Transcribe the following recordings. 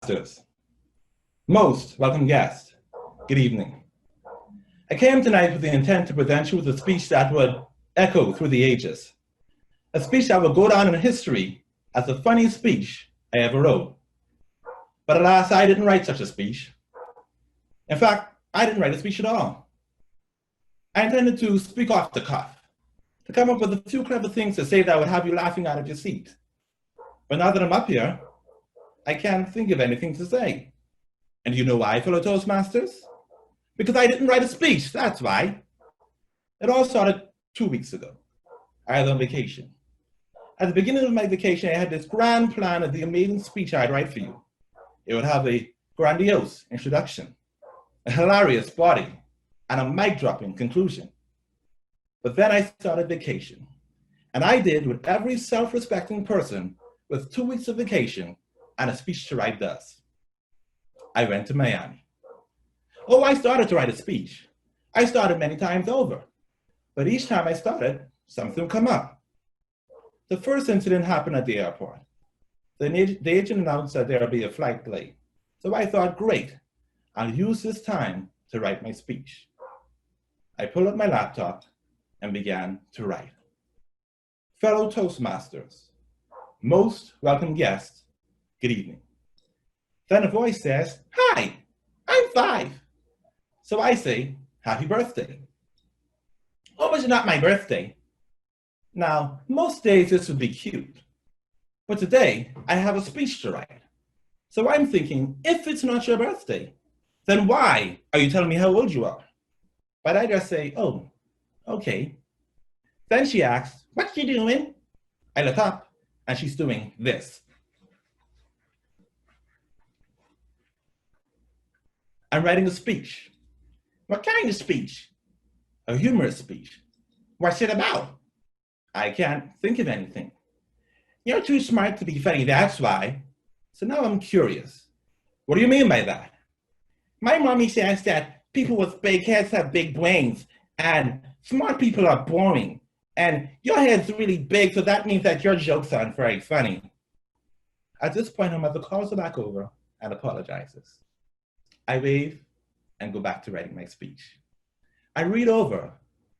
Toastmasters. Most welcome guest, good evening. I came tonight with the intent to present you with a speech that would echo through the ages. A speech that will go down in history as the funniest speech I ever wrote. But alas, I didn't write such a speech. In fact, I didn't write a speech at all. I intended to speak off the cuff, to come up with a few clever things to say that would have you laughing out of your seat. But now that I'm up here, I can't think of anything to say. And you know why, fellow Toastmasters? Because I didn't write a speech, that's why. It all started 2 weeks ago. I was on vacation. At the beginning of my vacation, I had this grand plan of the amazing speech I'd write for you. It would have a grandiose introduction, a hilarious body, and a mic-dropping conclusion. But then I started vacation, and I did what every self-respecting person with 2 weeks of vacation and a speech to write does. I went to Miami. Oh, I started to write a speech. I started many times over, but each time I started, something would come up. The first incident happened at the airport. The agent announced that there would be a flight delay. So I thought, great, I'll use this time to write my speech. I pulled up my laptop and began to write. Fellow Toastmasters, most welcome guests, good evening. Then a voice says, hi, I'm 5. So I say, happy birthday. Oh, but it's not my birthday. Now, most days this would be cute, but today I have a speech to write. So I'm thinking, if it's not your birthday, then why are you telling me how old you are? But I just say, oh, okay. Then she asks, what you doing? I look up and she's doing this. I'm writing a speech. What kind of speech? A humorous speech. What's it about? I can't think of anything. You're too smart to be funny, that's why. So now I'm curious. What do you mean by that? My mommy says that people with big heads have big brains, and smart people are boring. And your head's really big, so that means that your jokes aren't very funny. At this point, her mother calls her back over and apologizes. I wave and go back to writing my speech. I read over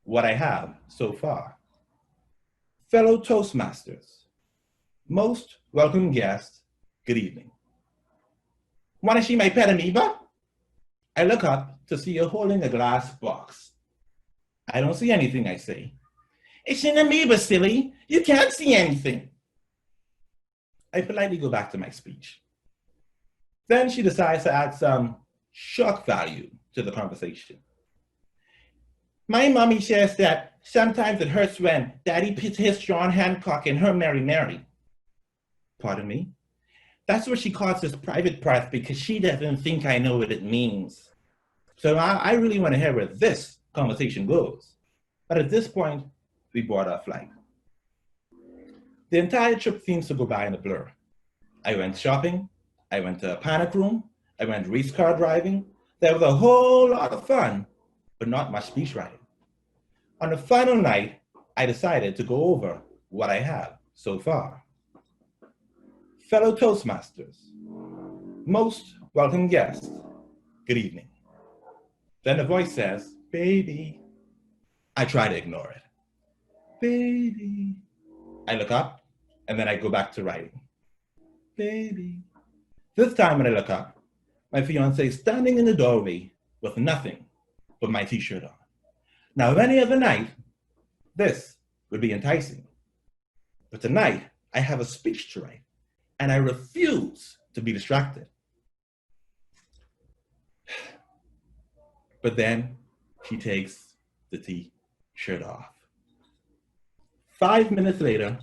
what I have so far. Fellow Toastmasters, most welcome guests, good evening. Want to see my pet amoeba? I look up to see her holding a glass box. I don't see anything, I say. It's an amoeba, silly. You can't see anything. I politely go back to my speech. Then she decides to add some shock value to the conversation. My mommy says that sometimes it hurts when Daddy puts his John Hancock in her Mary Mary. Pardon me? That's what she calls his private parts because she doesn't think I know what it means. So I really want to hear where this conversation goes. But at this point, we board our flight. The entire trip seems to go by in a blur. I went shopping, I went to a panic room, I went race car driving. There was a whole lot of fun, but not much speech writing. On the final night, I decided to go over what I have so far. Fellow Toastmasters, most welcome guests, good evening. Then the voice says, baby. I try to ignore it. Baby. I look up and then I go back to writing. Baby. This time when I look up, my fiance is standing in the doorway with nothing but my t-shirt on. Now, any other night, this would be enticing. But tonight, I have a speech to write, and I refuse to be distracted. But then she takes the t-shirt off. 5 minutes later,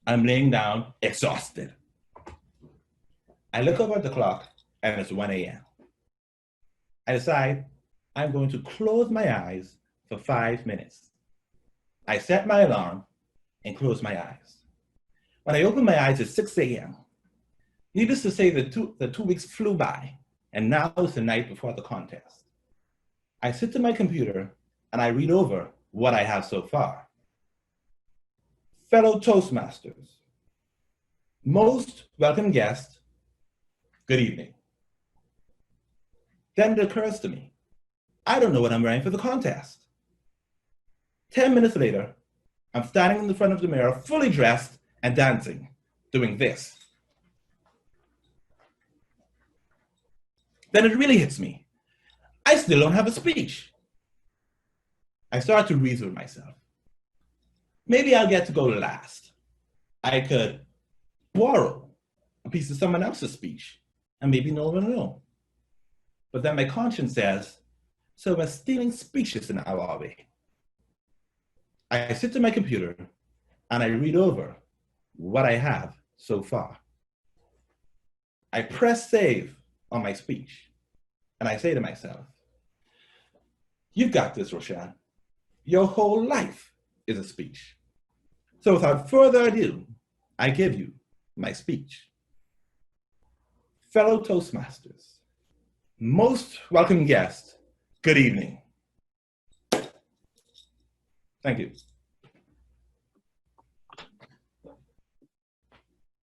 I'm laying down exhausted. I look up at the clock and it's 1 a.m. I decide I'm going to close my eyes for 5 minutes. I set my alarm and close my eyes. When I open my eyes, it's 6 a.m. Needless to say, the 2 weeks flew by, and now it's the night before the contest. I sit to my computer and I read over what I have so far. Fellow Toastmasters, most welcome guests, good evening. Then it occurs to me, I don't know what I'm wearing for the contest. 10 minutes later, I'm standing in the front of the mirror, fully dressed and dancing, doing this. Then it really hits me. I still don't have a speech. I start to reason with myself. Maybe I'll get to go last. I could borrow a piece of someone else's speech, and maybe no one will know. But then my conscience says, so we're stealing speeches now, are we? I sit to my computer and I read over what I have so far. I press save on my speech and I say to myself, you've got this, Rowshan. Your whole life is a speech. So without further ado, I give you my speech. Fellow Toastmasters, most welcome guest, good evening. Thank you.